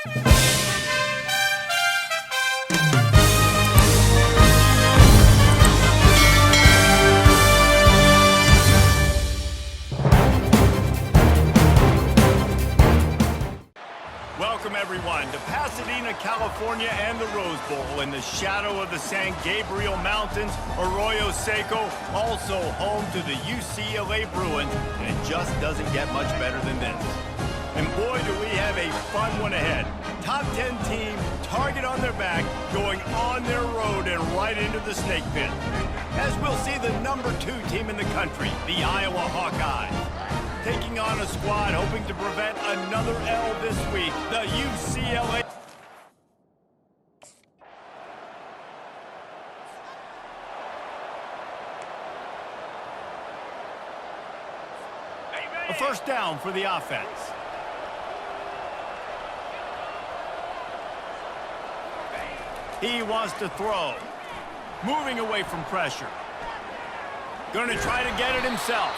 Welcome, everyone, to Pasadena, California and the Rose Bowl in the shadow of the San Gabriel Mountains. Arroyo Seco, also home to the UCLA Bruins, and it just doesn't get much better than this. And boy, do we have a fun one ahead. Top 10 team, target on their back, going on their road and right into the snake pit. As we'll see the number 2 team in the country, the Iowa Hawkeyes, taking on a squad hoping to prevent another L this week, the UCLA. A first down for the offense. He wants to throw. Moving away from pressure. Going to try to get it himself.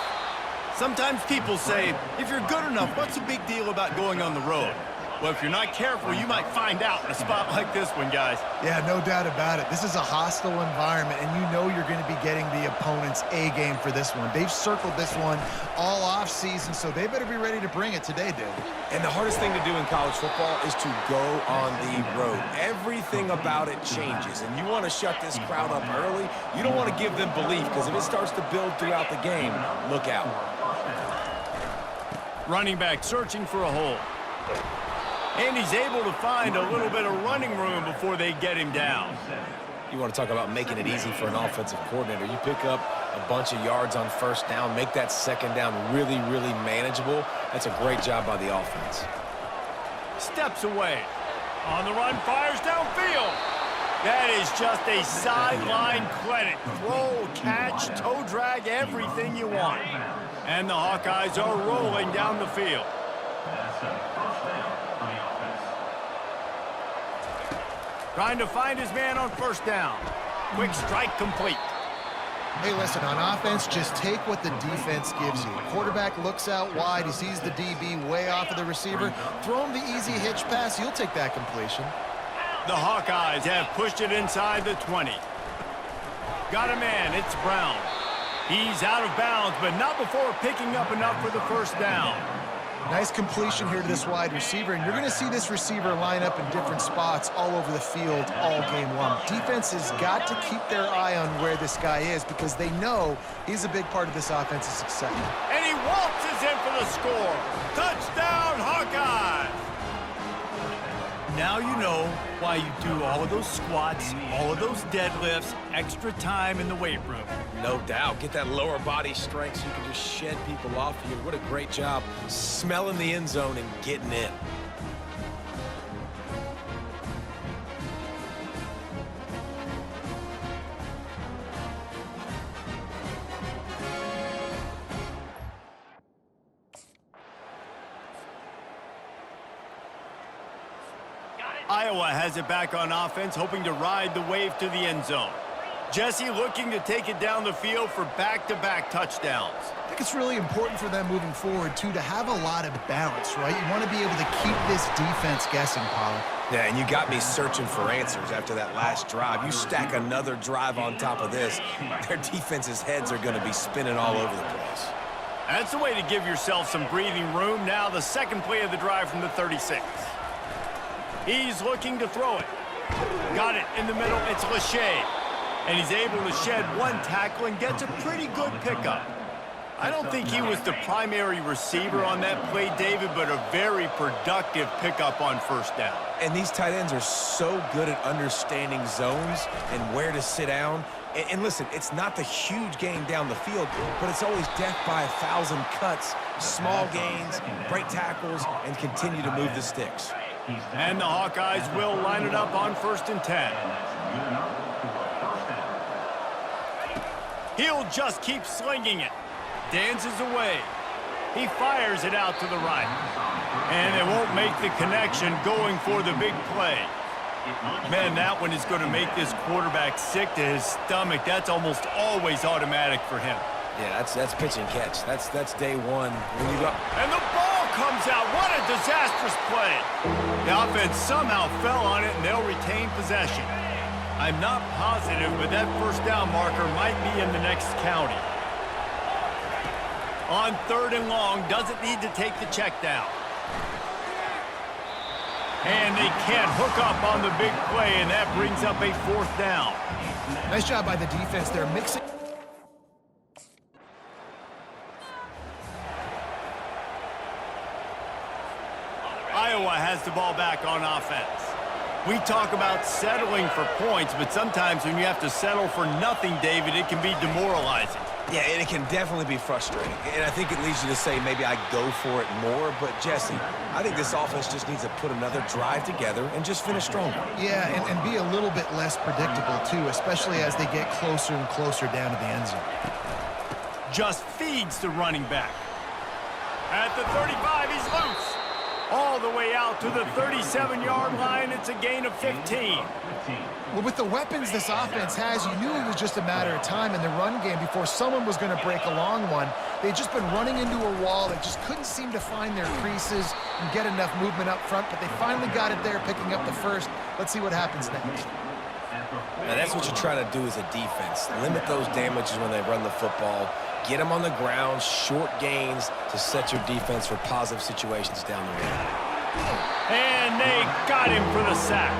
Sometimes people say, if you're good enough, what's the big deal about going on the road? Well, if you're not careful, you might find out in a spot like this one, guys. Yeah, no doubt about it. This is a hostile environment, and you know you're going to be getting the opponent's A game for this one. They've circled this one all off season, so they better be ready to bring it today, dude. And the hardest thing to do in college football is to go on the road. Everything about it changes, and you want to shut this crowd up early. You don't want to give them belief, because if it starts to build throughout the game, look out. Running back searching for a hole. And he's able to find a little bit of running room before they get him down. You want to talk about making it easy for an offensive coordinator. You pick up a bunch of yards on first down, make that second down really, really manageable. That's a great job by the offense. Steps away. On the run, fires downfield. That is just a sideline credit. Throw, catch, toe drag, everything you want. And the Hawkeyes are rolling down the field. Trying to find his man on first down. Quick strike complete. Hey, listen, on offense, just take what the defense gives you. Quarterback looks out wide. He sees the DB way off of the receiver. Throw him the easy hitch pass. You'll take that completion. The Hawkeyes have pushed it inside the 20. Got a man. It's Brown. He's out of bounds, but not before picking up enough for the first down. Nice completion here to this wide receiver, and you're going to see this receiver line up in different spots all over the field all game long. Defense has got to keep their eye on where this guy is because they know he's a big part of this offense's success. And he waltzes in for the score. Touchdown, Hawkeyes! Now you know why you do all of those squats, all of those deadlifts, extra time in the weight room. No doubt. Get that lower body strength so you can just shed people off of you. What a great job smelling the end zone and getting in. Iowa has it back on offense, hoping to ride the wave to the end zone. Jesse looking to take it down the field for back-to-back touchdowns. I think it's really important for them moving forward, too, to have a lot of balance, right? You want to be able to keep this defense guessing, Pollard. Yeah, and you got me searching for answers after that last drive. You stack another drive on top of this, their defense's heads are going to be spinning all over the place. That's the way to give yourself some breathing room. Now the second play of the drive from the 36. He's looking to throw it. Got it in the middle. It's Lachey. And he's able to shed one tackle and gets a pretty good pickup. I don't think he was the primary receiver on that play, David, but a very productive pickup on first down. And these tight ends are so good at understanding zones and where to sit down. And listen, it's not the huge gain down the field, but it's always death by 1,000 cuts, small gains, break tackles, and continue to move the sticks. And the Hawkeyes will line it up on 1st and 10. He'll just keep slinging it. Dances away. He fires it out to the right. And they won't make the connection going for the big play. Man, that one is going to make this quarterback sick to his stomach. That's almost always automatic for him. Yeah, that's pitch and catch. That's day one. When you go. And the ball comes out. What a disastrous play. The offense somehow fell on it, and they'll retain possession. I'm not positive, but that first down marker might be in the next county. On 3rd and long, doesn't need to take the check down. And they can't hook up on the big play, and that brings up a 4th down. Nice job by the defense. They're mixing. Iowa has the ball back on offense. We talk about settling for points, but sometimes when you have to settle for nothing, David, it can be demoralizing. Yeah, and it can definitely be frustrating. And I think it leads you to say maybe I go for it more. But, Jesse, I think this offense just needs to put another drive together and just finish stronger. Yeah, and be a little bit less predictable, too, especially as they get closer and closer down to the end zone. Just feeds the running back. At the 35, he's loose. All the way out to the 37-yard line. It's a gain of 15. Well, with the weapons this offense has, you knew it was just a matter of time in the run game before someone was going to break a long one. They'd just been running into a wall. They just couldn't seem to find their creases and get enough movement up front, but they finally got it there, picking up the first. Let's see what happens next. Now, that's what you try to do as a defense. Limit those damages when they run the football. Get them on the ground, short gains to set your defense for positive situations down the road. And they got him for the sack.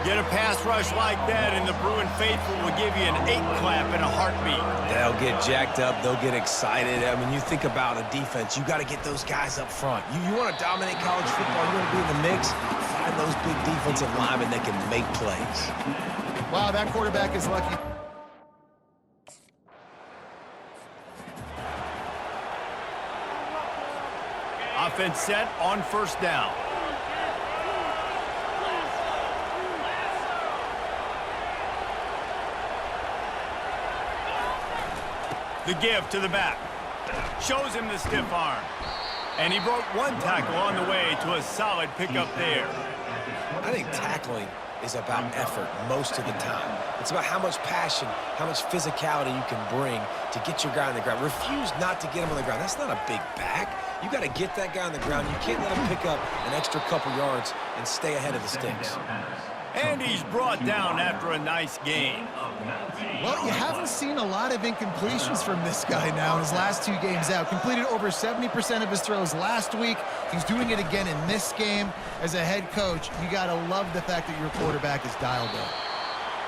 Get a pass rush like that, and the Bruin faithful will give you an 8-clap in a heartbeat. They'll get jacked up. They'll get excited. I mean, you think about a defense, you got to get those guys up front. You want to dominate college football, you want to be in the mix, find those big defensive linemen that can make plays. Wow, that quarterback is lucky. Offense set on 1st down. The give to the back. Shows him the stiff arm. And he broke one tackle on the way to a solid pickup there. I think tackling is about effort most of the time. It's about how much passion, how much physicality you can bring to get your guy on the ground. Refuse not to get him on the ground. That's not a big back. You got to get that guy on the ground. You can't let him pick up an extra couple yards and stay ahead of the sticks. And he's brought down after a nice gain. Well, you haven't seen a lot of incompletions from this guy now in his last 2 games out. Completed over 70% of his throws last week. He's doing it again in this game. As a head coach, you got to love the fact that your quarterback is dialed up.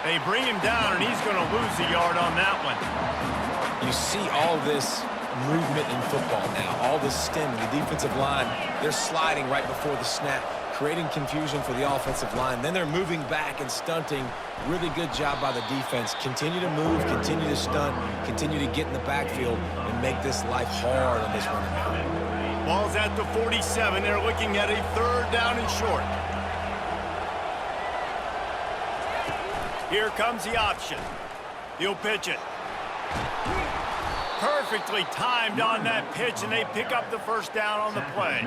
They bring him down, and he's going to lose a yard on that one. You see all this movement in football now, all this stem. The defensive line, they're sliding right before the snap, creating confusion for the offensive line. Then they're moving back and stunting. Really good job by the defense. Continue to move, continue to stunt, continue to get in the backfield and make this life hard on this running back. Ball's at the 47. They're looking at a 3rd down and short. Here comes the option. He'll pitch it. Perfectly timed on that pitch, and they pick up the 1st down on the play.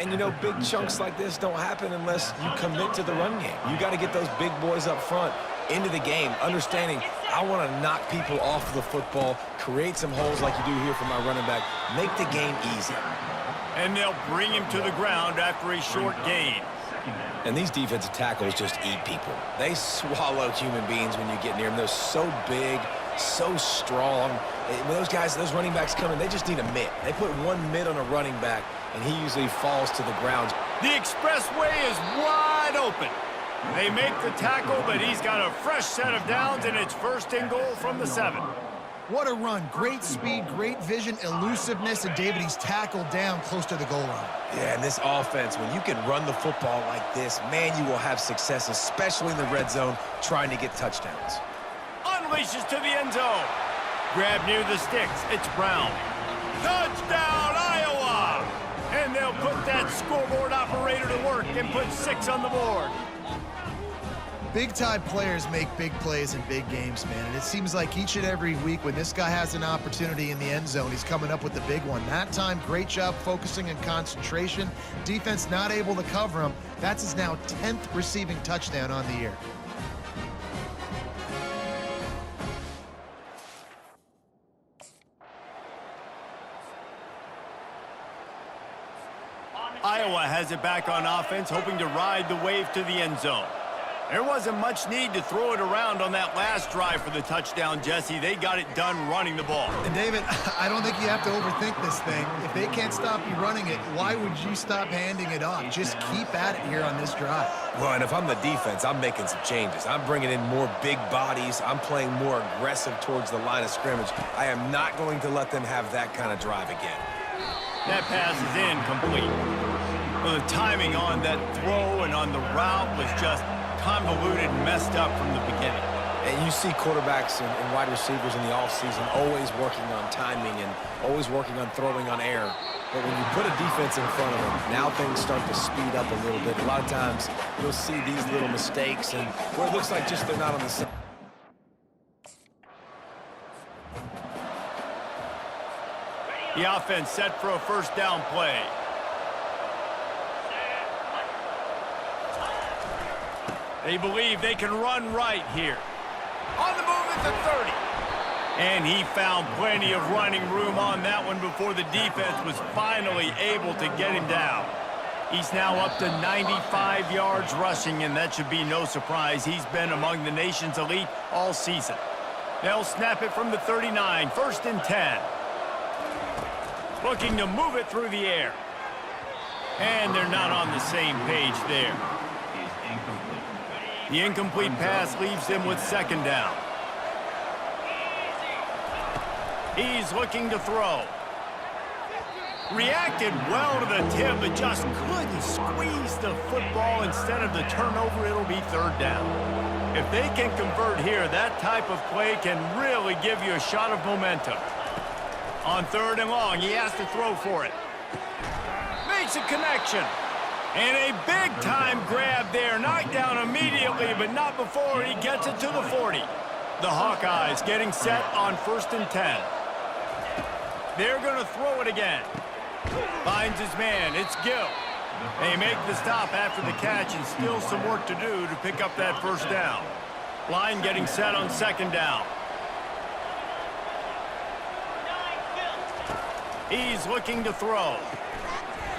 And, you know, big chunks like this don't happen unless you commit to the run game. You got to get those big boys up front into the game, understanding I want to knock people off the football, create some holes like you do here for my running back, make the game easy. And they'll bring him to the ground after a short gain. And these defensive tackles just eat people. They swallow human beings when you get near them. They're so big, so strong. When those guys, those running backs come in, they just need a mitt. They put one mitt on a running back, and he usually falls to the ground. The expressway is wide open. They make the tackle, but he's got a fresh set of downs, and it's 1st and goal from the 7. What a run. Great speed, great vision, elusiveness, and David, he's tackled down close to the goal line. Yeah, and this offense, when you can run the football like this, man, you will have success, especially in the red zone, trying to get touchdowns. Unleashes to the end zone. Grab near the sticks. It's Brown. Touchdown, Iowa! And they'll put that scoreboard operator to work and put 6 on the board. Big-time players make big plays in big games, man. And it seems like each and every week when this guy has an opportunity in the end zone, he's coming up with the big one. That time, great job focusing and concentration. Defense not able to cover him. That's his now 10th receiving touchdown on the year. Iowa has it back on offense, hoping to ride the wave to the end zone. There wasn't much need to throw it around on that last drive for the touchdown, Jesse. They got it done running the ball. And David, I don't think you have to overthink this thing. If they can't stop you running it, why would you stop handing it off? Just keep at it here on this drive. Well, and if I'm the defense, I'm making some changes. I'm bringing in more big bodies. I'm playing more aggressive towards the line of scrimmage. I am not going to let them have that kind of drive again. That pass is incomplete. Well, the timing on that throw and on the route was just convoluted and messed up from the beginning. And you see quarterbacks and wide receivers in the offseason always working on timing and always working on throwing on air. But when you put a defense in front of them, now things start to speed up a little bit. A lot of times you'll see these little mistakes and where it looks like just they're not on the same. The offense set for a first down play. They believe they can run right here. On the move at the 30. And he found plenty of running room on that one before the defense was finally able to get him down. He's now up to 95 yards rushing, and that should be no surprise. He's been among the nation's elite all season. They'll snap it from the 39, 1st and 10. Looking to move it through the air. And they're not on the same page there. The incomplete pass leaves them with 2nd down. He's looking to throw. Reacted well to the tip, but just couldn't squeeze the football. Instead of the turnover, it'll be 3rd down. If they can convert here, that type of play can really give you a shot of momentum. On 3rd and long, he has to throw for it. Makes a connection. And a big-time grab there. Knocked down immediately, but not before he gets it to the 40. The Hawkeyes getting set on 1st and 10. They're going to throw it again. Finds his man. It's Gill. They make the stop after the catch, and still some work to do to pick up that 1st down. Line getting set on 2nd down. He's looking to throw.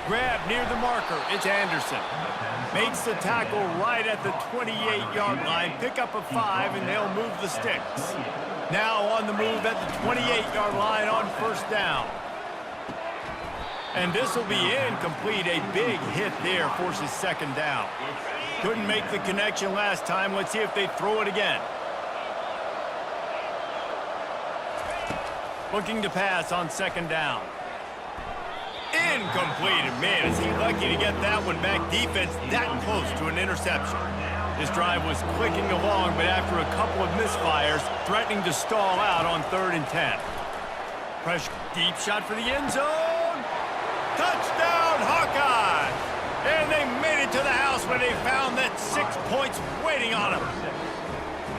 Grab near the marker. It's Anderson. Makes the tackle right at the 28-yard line. Pick up a 5, and they'll move the sticks. Now on the move at the 28-yard line on 1st down. And this will be incomplete. A big hit there forces 2nd down. Couldn't make the connection last time. Let's see if they throw it again. Looking to pass on 2nd down. Incomplete. And man, is he lucky to get that one back. Defense that close to an interception. This drive was clicking along, but after a couple of misfires, threatening to stall out on 3rd and 10. Pressure, deep shot for the end zone. Touchdown, Hawkeyes! And they made it to the house where they found that 6 points waiting on them.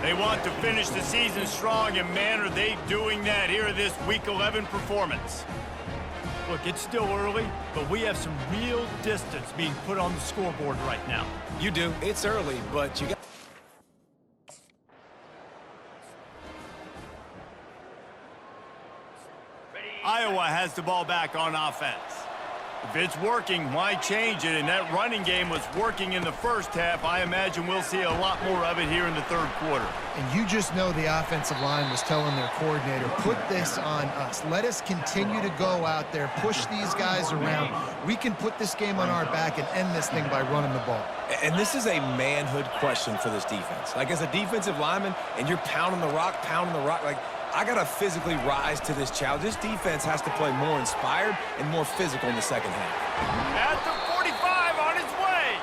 They want to finish the season strong, and man, are they doing that here this Week 11 performance. Look, it's still early, but we have some real distance being put on the scoreboard right now. You do. It's early, but you got... Iowa has the ball back on offense. If it's working, why change it? And that running game was working in the 1st half. I imagine we'll see a lot more of it here in the 3rd quarter. And you just know the offensive line was telling their coordinator, put this on us. Let us continue to go out there, push these guys around. We can put this game on our back and end this thing by running the ball. And this is a manhood question for this defense. Like, as a defensive lineman, and you're pounding the rock, like, I got to physically rise to this challenge. This defense has to play more inspired and more physical in the 2nd half. At the 45 on his way.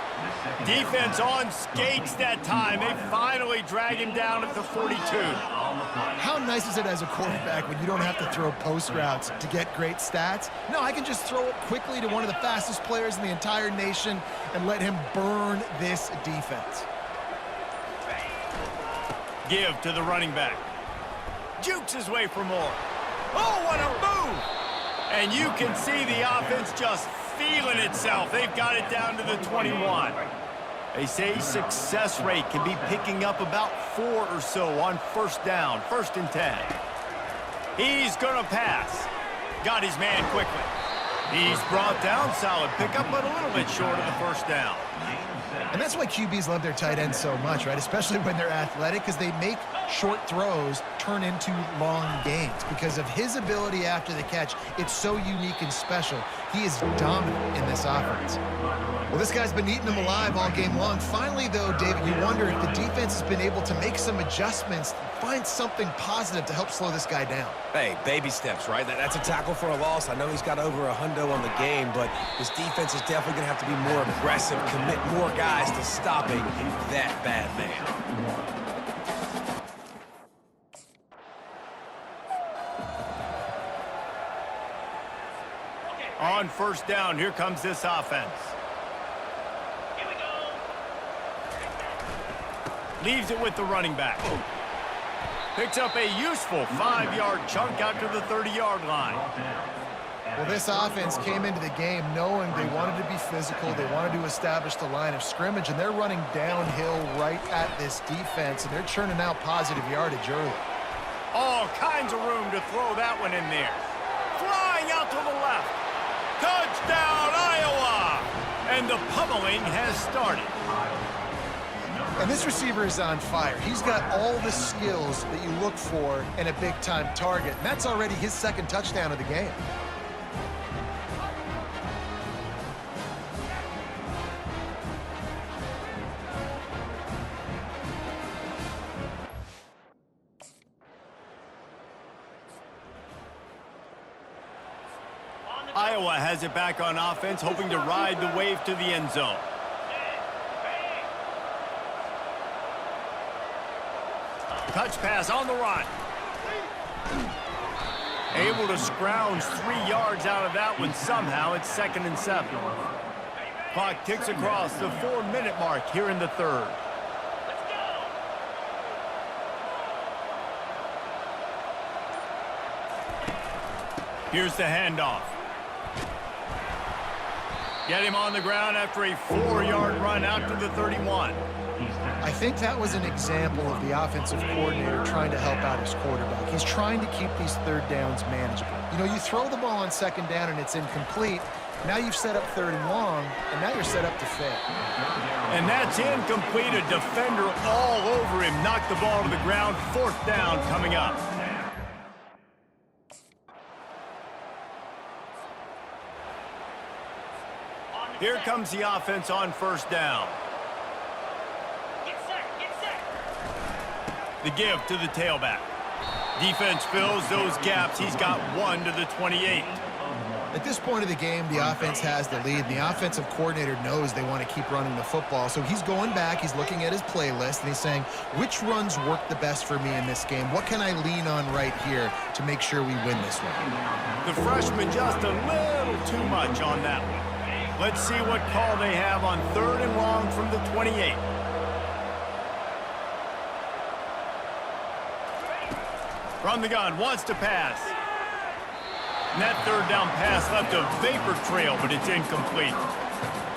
Defense on skates that time. They finally drag him down at the 42. How nice is it as a quarterback when you don't have to throw post routes to get great stats? No, I can just throw it quickly to one of the fastest players in the entire nation and let him burn this defense. Give to the running back. Jukes his way for more. Oh, what a move! And you can see the offense just feeling itself. They've got it down to the 21. They say success rate can be picking up about 4 or so on 1st down, 1st and 10. He's going to pass. Got his man quickly. He's brought down, solid pickup, but a little bit short of the first down. And that's why QBs love their tight ends so much, right? Especially when they're athletic, because they make short throws turn into long gains. Because of his ability after the catch, it's so unique and special. He is dominant in this offense. Well, this guy's been eating them alive all game long. Finally, though, David, you wonder if the defense has been able to make some adjustments, find something positive to help slow this guy down. Hey, baby steps, right? That's a tackle for a loss. I know he's got over a hundo on the game, but this defense is definitely going to have to be more aggressive, commit more guys to stopping that bad man. On first down, here comes this offense. Here we go. Leaves it with the running back. Picks up a useful 5-yard chunk out to the 30-yard line. Well, this offense came into the game knowing they wanted to be physical, they wanted to establish the line of scrimmage, and they're running downhill right at this defense, and they're churning out positive yardage early. All kinds of room to throw that one in there. Flying out to the left. Touchdown, Iowa! And the pummeling has started. And this receiver is on fire. He's got all the skills that you look for in a big-time target, and that's already his second touchdown of the game. Iowa has it back on offense, hoping to ride the wave to the end zone. Touch pass on the run. Able to scrounge 3 yards out of that one somehow. It's 2nd and 7. Clock ticks across the 4-minute mark here in the third. Here's the handoff. Get him on the ground after a 4-yard run out to the 31. I think that was an example of the offensive coordinator trying to help out his quarterback. He's trying to keep these third downs manageable. You know, you throw the ball on 2nd down and it's incomplete. Now you've set up 3rd and long, and now you're set up to fail. And that's incomplete. A defender all over him. Knocked the ball to the ground. 4th down coming up. Here comes the offense on first down. The give to the tailback. Defense fills those gaps. He's got 1 to the 28. At this point of the game, the offense has the lead, and the offensive coordinator knows they want to keep running the football. So he's going back, he's looking at his playlist, and he's saying, which runs work the best for me in this game? What can I lean on right here to make sure we win this one? The freshman just a little too much on that one. Let's see what call they have on 3rd and long from the 28. From the gun, wants to pass. And that 3rd down pass left a vapor trail, but it's incomplete.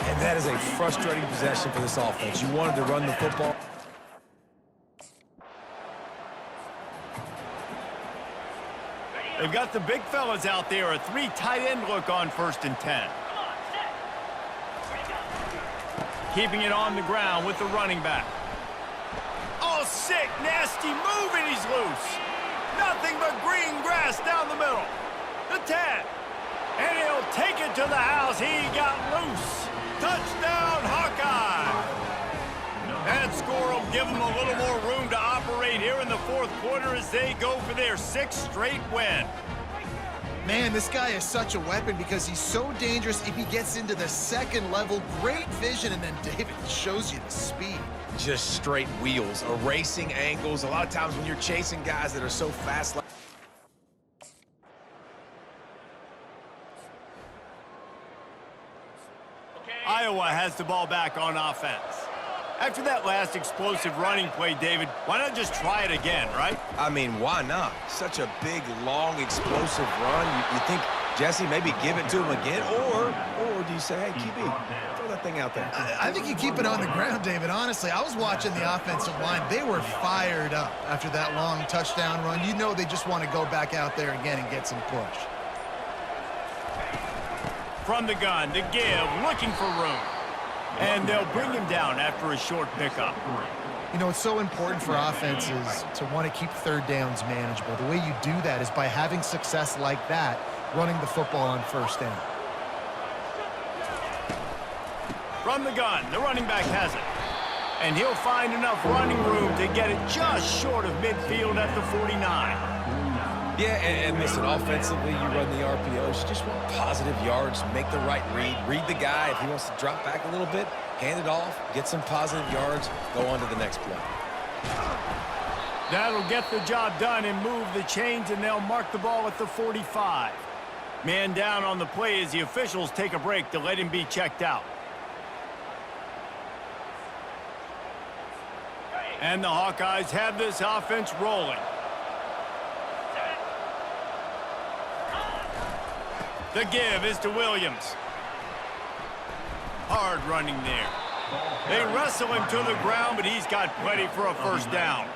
And that is a frustrating possession for this offense. You wanted to run the football. They've got the big fellas out there. A 3 tight end look on 1st and 10. Keeping it on the ground with the running back. Oh, sick, nasty move, and he's loose. Nothing but green grass down the middle. The 10. And he'll take it to the house. He got loose. Touchdown, Hawkeye. That score will give them a little more room to operate here in the 4th quarter as they go for their 6th straight win. Man, this guy is such a weapon because he's so dangerous if he gets into the 2nd level. Great vision, and then David shows you the speed. Just straight wheels, erasing angles. A lot of times when you're chasing guys that are so fast. Iowa has the ball back on offense. After that last explosive running play, David, why not just try it again, right? I mean, why not? Such a big, long, explosive run. You think, Jesse, maybe give it to him again? Or do you say, hey, QB, throw that thing out there? I think you keep it on the ground, David. Honestly, I was watching the offensive line. They were fired up after that long touchdown run. You know they just want to go back out there again and get some push. from the gun. The give, looking for room. And they'll bring him down after a short pickup. You know, it's so important for offenses to want to keep third downs manageable. The way you do that is by having success like that, running the football on first down. From the gun, the running back has it. And he'll find enough running room to get it just short of midfield at the 49. Yeah, and listen, offensively, you run the RPOs. You just want positive yards, make the right read the guy. If he wants to drop back a little bit, hand it off, get some positive yards, go on to the next play. That'll get the job done and move the chains, and they'll mark the ball at the 45. Man down on the play as the officials take a break to let him be checked out. And the Hawkeyes have this offense rolling. The give is to Williams. Hard running there. They wrestle him to the ground, but he's got plenty for a first down.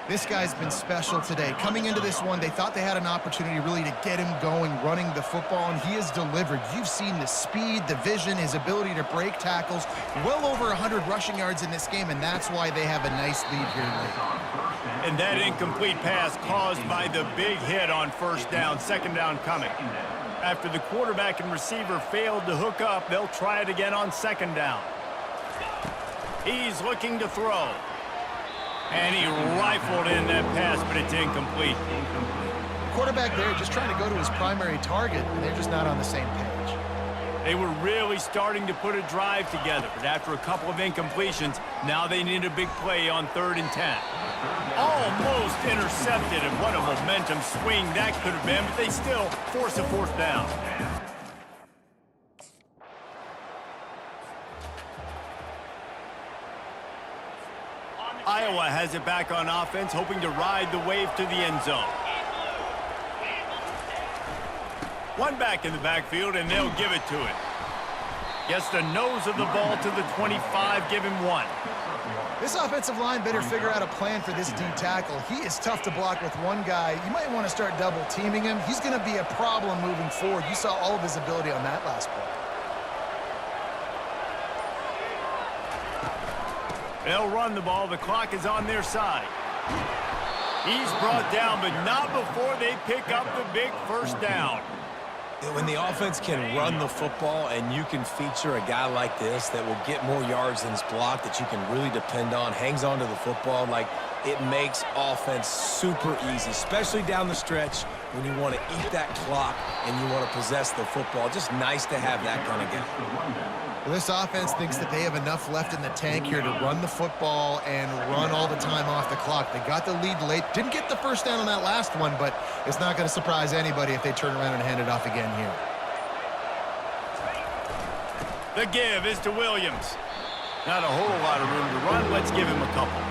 This guy's been special today. Coming into this one, they thought they had an opportunity really to get him going, running the football, and he has delivered. You've seen the speed, the vision, his ability to break tackles. Well over 100 rushing yards in this game, and that's why they have a nice lead here late. And that incomplete pass caused by the big hit on first down, second down coming. After the quarterback and receiver failed to hook up, they'll try it again on second down. He's looking to throw. And he rifled in that pass, but it's incomplete. Quarterback there just trying to go to his primary target, and they're just not on the same page. They were really starting to put a drive together, but after a couple of incompletions, now they need a big play on 3rd and 10. Almost intercepted, and what a momentum swing that could have been, but they still force a fourth down. Iowa has it back on offense, hoping to ride the wave to the end zone. One back in the backfield, and they'll give it to it. Gets the nose of the ball to the 25, give him 1. This offensive line better figure out a plan for this D tackle. He is tough to block with one guy. You might want to start double teaming him. He's going to be a problem moving forward. You saw all of his ability on that last play. They'll run the ball. The clock is on their side. He's brought down, but not before they pick up the big first down. When the offense can run the football and you can feature a guy like this that will get more yards than his block, that you can really depend on, hangs on to the football, like it makes offense super easy, especially down the stretch when you want to eat that clock and you want to possess the football. Just nice to have that kind of guy. Well, this offense thinks that they have enough left in the tank here to run the football and run all the time off the clock. They got the lead late. Didn't get the first down on that last one, but it's not going to surprise anybody if they turn around and hand it off again here. The give is to Williams. Not a whole lot of room to run. Let's give him a couple.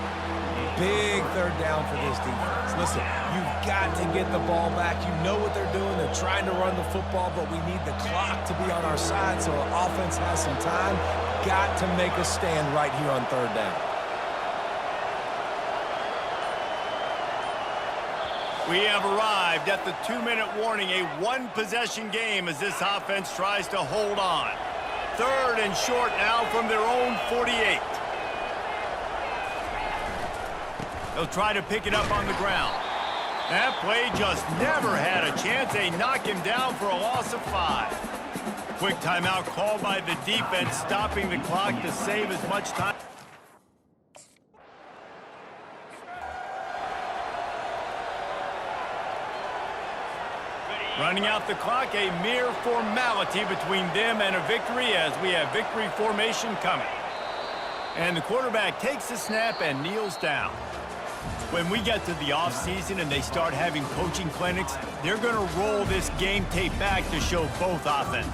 Big third down for this defense. Listen, you've got to get the ball back. You know what they're doing. They're trying to run the football, but we need the clock to be on our side so our offense has some time. Got to make a stand right here on third down. We have arrived at the 2-minute warning, a one-possession game as this offense tries to hold on. 3rd and short now from their own 48. They'll try to pick it up on the ground. That play just never had a chance. They knock him down for a loss of 5. Quick timeout called by the defense, stopping the clock to save as much time. Running out the clock, a mere formality between them and a victory as we have victory formation coming. And the quarterback takes the snap and kneels down. When we get to the offseason and they start having coaching clinics, they're going to roll this game tape back to show both offenses.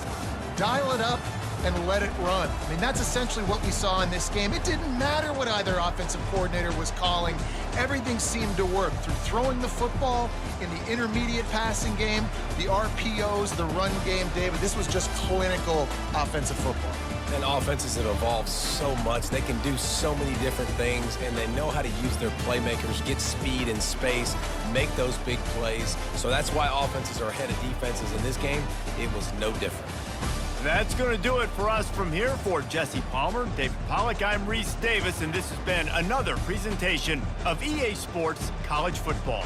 Dial it up and let it run. I mean, that's essentially what we saw in this game. It didn't matter what either offensive coordinator was calling. Everything seemed to work through throwing the football in the intermediate passing game, the RPOs, the run game. David, this was just clinical offensive football. And offenses have evolved so much. They can do so many different things, and they know how to use their playmakers, get speed and space, make those big plays. So that's why offenses are ahead of defenses in this game. It was no different. That's going to do it for us from here. For Jesse Palmer, David Pollack, I'm Reese Davis, and this has been another presentation of EA Sports College Football.